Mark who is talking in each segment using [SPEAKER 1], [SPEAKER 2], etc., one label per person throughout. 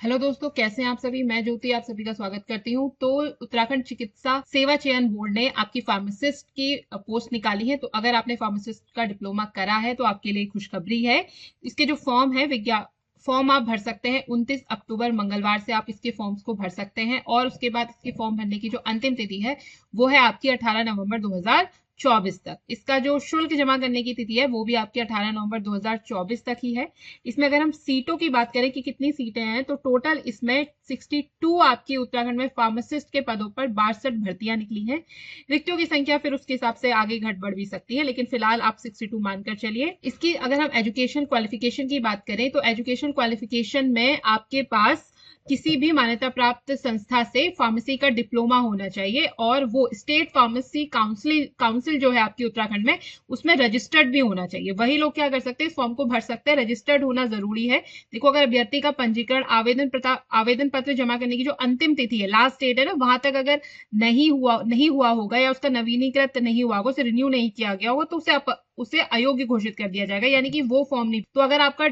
[SPEAKER 1] Hello दोस्तों, कैसे हैं आप सभी। मैं ज्योति आप सभी का स्वागत करती हूँ। तो उत्तराखंड चिकित्सा सेवा चयन बोर्ड ने आपकी फार्मासिस्ट की पोस्ट निकाली है। तो अगर आपने फार्मासिस्ट का डिप्लोमा करा है तो आपके लिए खुशखबरी है। इसके जो फॉर्म है फॉर्म आप भर सकते हैं 29 अक्टूबर मंगलवार से आप इसके फॉर्म्स को भर सकते हैं। और उसके बाद इसके फॉर्म भरने की जो अंतिम तिथि है वो है आपकी 18 नवंबर 2024 तक। इसका जो शुल्क जमा करने की तिथि है वो भी आपकी 18 नवंबर 2024 तक ही है। इसमें अगर हम सीटों की बात करें कि कितनी सीटें हैं तो टोटल इसमें 62 आपकी उत्तराखंड में फार्मासिस्ट के पदों पर 62 भर्तियां निकली हैं। रिक्तियों की संख्या फिर उसके हिसाब से आगे घट बढ़ भी सकती है, लेकिन फिलहाल आप 62 मानकर चलिए। इसकी अगर हम एजुकेशन क्वालिफिकेशन की बात करें तो एजुकेशन क्वालिफिकेशन में आपके पास किसी भी मान्यता प्राप्त संस्था से फार्मेसी का डिप्लोमा होना चाहिए और वो स्टेट फार्मेसी काउंसिल जो है आपकी उत्तराखंड में उसमें रजिस्टर्ड भी होना चाहिए। वही लोग क्या कर सकते हैं, इस फॉर्म को भर सकते हैं। रजिस्टर्ड होना जरूरी है। देखो, अगर अभ्यर्थी का पंजीकरण आवेदन पत्र जमा करने की जो अंतिम तिथि है, लास्ट डेट है ना, वहां तक अगर नहीं हुआ होगा या उसका नवीनीकृत नहीं हुआ होगा, उसे रिन्यू नहीं किया गया होगा, तो उसे अयोग्य घोषित कर दिया जाएगा, यानी कि वो फॉर्म नहीं। तो अगर आपका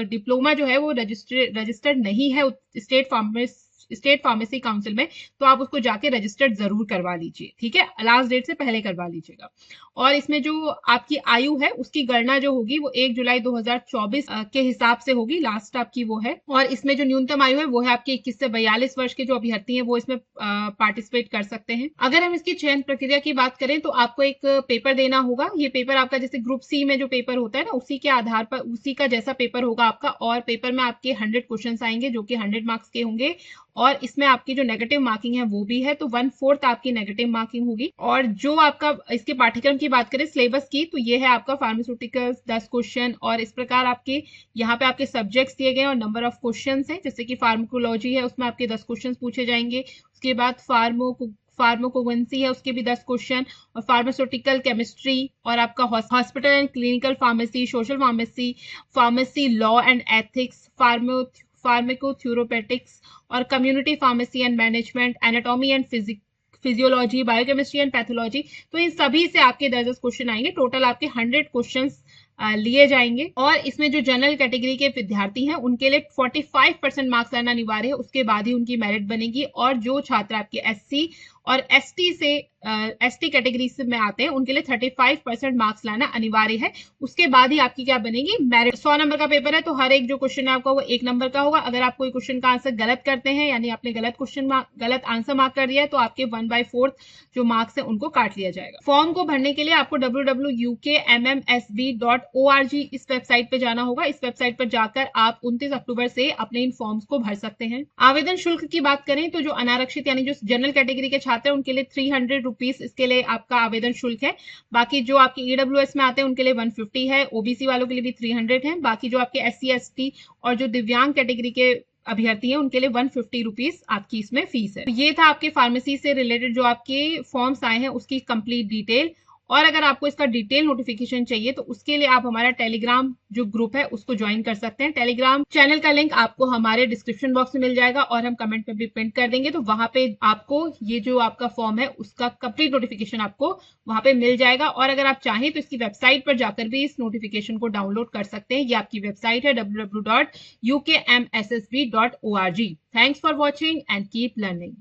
[SPEAKER 1] डिप्लोमा जो है वो रजिस्टर्ड नहीं है स्टेट फार्मेसी काउंसिल में, तो आप उसको जाके रजिस्टर्ड जरूर करवा लीजिए। ठीक है, लास्ट डेट से पहले करवा लीजिएगा। और इसमें जो आपकी आयु है उसकी गणना जो होगी वो 1 जुलाई 2024 के हिसाब से होगी। लास्ट आपकी वो है। और इसमें जो न्यूनतम आयु है वो है आपकी 21 से 42 वर्ष के जो अभ्यर्थी हैं वो इसमें पार्टिसिपेट कर सकते हैं। अगर हम इसकी चयन प्रक्रिया की बात करें तो आपको एक पेपर देना होगा। ये पेपर आपका जैसे ग्रुप सी में जो पेपर होता है ना, उसी के आधार पर उसी का जैसा पेपर होगा आपका। और पेपर में आपके 100 क्वेश्चन आएंगे जो कि 100 मार्क्स के होंगे। और इसमें आपकी जो नेगेटिव मार्किंग है वो भी है, तो 1/4 आपकी नेगेटिव मार्किंग होगी। और जो आपका इसके पाठ्यक्रम की बात करें सिलेबस की, तो ये है आपका फार्मास्यूटिकल्स 10 क्वेश्चन। और इस प्रकार आपके यहाँ पे आपके सब्जेक्ट्स दिए गए और नंबर ऑफ क्वेश्चन है। जैसे कि फार्माकोलॉजी है, उसमें आपके 10 क्वेश्चन पूछे जाएंगे। उसके बाद फार्माकोगेंसी है, उसके भी 10 क्वेश्चन। और फार्मास्यूटिकल केमिस्ट्री और आपका hospital and clinical pharmacy, social pharmacy, pharmacy law and ethics, pharmacotherapeutics और community pharmacy and management, anatomy and physiology, biochemistry and pathology. तो इन सभी से आपके 10 क्वेश्चन आएंगे। टोटल आपके 100 क्वेश्चन लिए जाएंगे। और इसमें जो जनरल कैटेगरी के विद्यार्थी हैं उनके लिए 45% मार्क्स लाना अनिवार्य है, उसके बाद ही उनकी मेरिट बनेगी। और जो छात्र आपके एससी और एसटी कैटेगरी से में आते हैं उनके लिए 35% मार्क्स लाना अनिवार्य है। उसके बाद ही आपकी क्या बनेगी, मेरिट। 100 नंबर का पेपर है तो हर एक जो क्वेश्चन है आपका वो 1 नंबर का होगा। अगर आप कोई क्वेश्चन का आंसर गलत करते हैं, यानी आपने गलत आंसर मार्क कर दिया है, तो आपके 1/4 जो मार्क्स है उनको काट लिया जाएगा। फॉर्म को भरने के लिए आपको www.ukmmsb.org इस वेबसाइट पे जाना होगा। इस वेबसाइट पर जाकर आप 29 अक्टूबर से अपने इन फॉर्म्स को भर सकते हैं। आवेदन शुल्क की बात करें तो जो अनारक्षित यानी जो जनरल कैटेगरी के छात्र हैं उनके लिए 300 रुपीज इसके लिए आपका आवेदन शुल्क है। बाकी जो आपके ईडब्ल्यूएस में आते हैं उनके लिए 150 है। ओबीसी वालों के लिए भी 300 है। बाकी जो आपके एससी एसटी और जो दिव्यांग कैटेगरी के अभ्यर्थी हैं उनके लिए 150 रुपीज आपकी इसमें फीस है। तो ये था आपके फार्मेसी से रिलेटेड जो आपके फॉर्म्स आए हैं उसकी कंप्लीट डिटेल। और अगर आपको इसका डिटेल नोटिफिकेशन चाहिए तो उसके लिए आप हमारा टेलीग्राम जो ग्रुप है उसको ज्वाइन कर सकते हैं। टेलीग्राम चैनल का लिंक आपको हमारे डिस्क्रिप्शन बॉक्स में मिल जाएगा और हम कमेंट में भी पिन कर देंगे। तो वहां पे आपको ये जो आपका फॉर्म है उसका कंप्लीट नोटिफिकेशन आपको वहां पे मिल जाएगा। और अगर आप चाहें तो इसकी वेबसाइट पर जाकर भी इस नोटिफिकेशन को डाउनलोड कर सकते हैं। ये आपकी वेबसाइट है www.ukmssb.org। Thanks for watching and keep learning.